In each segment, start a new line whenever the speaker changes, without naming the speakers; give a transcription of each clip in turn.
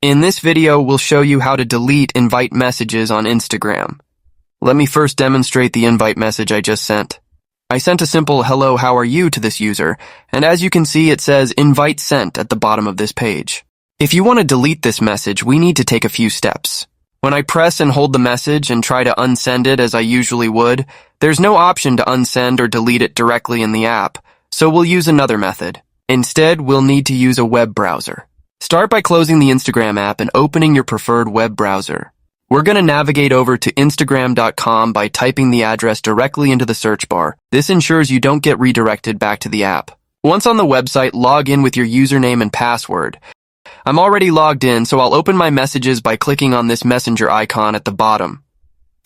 In this video, we'll show you how to delete invite messages on Instagram. Let me first demonstrate the invite message I just sent. I sent a simple "Hello, how are you" to this user, and as you can see, it says "Invite sent" at the bottom of this page. If you want to delete this message, we need to take a few steps. When I press and hold the message and try to unsend it as I usually would, there's no option to unsend or delete it directly in the app, so we'll use another method. Instead, we'll need to use a web browser. Start by closing the Instagram app and opening your preferred web browser. We're going to navigate over to Instagram.com by typing the address directly into the search bar. This ensures you don't get redirected back to the app. Once on the website, log in with your username and password. I'm already logged in, so I'll open my messages by clicking on this messenger icon at the bottom.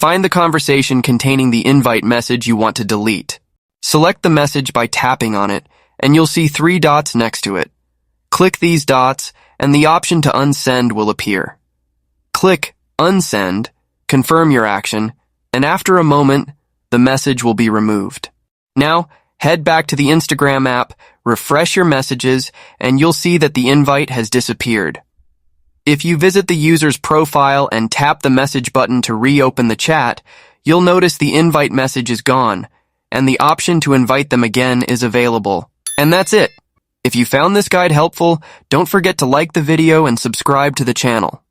Find the conversation containing the invite message you want to delete. Select the message by tapping on it, and you'll see 3 dots next to it. Click these dots, and the option to unsend will appear. Click Unsend, confirm your action, and after a moment, the message will be removed. Now, head back to the Instagram app, refresh your messages, and you'll see that the invite has disappeared. If you visit the user's profile and tap the message button to reopen the chat, you'll notice the invite message is gone, and the option to invite them again is available. And that's it. If you found this guide helpful, don't forget to like the video and subscribe to the channel.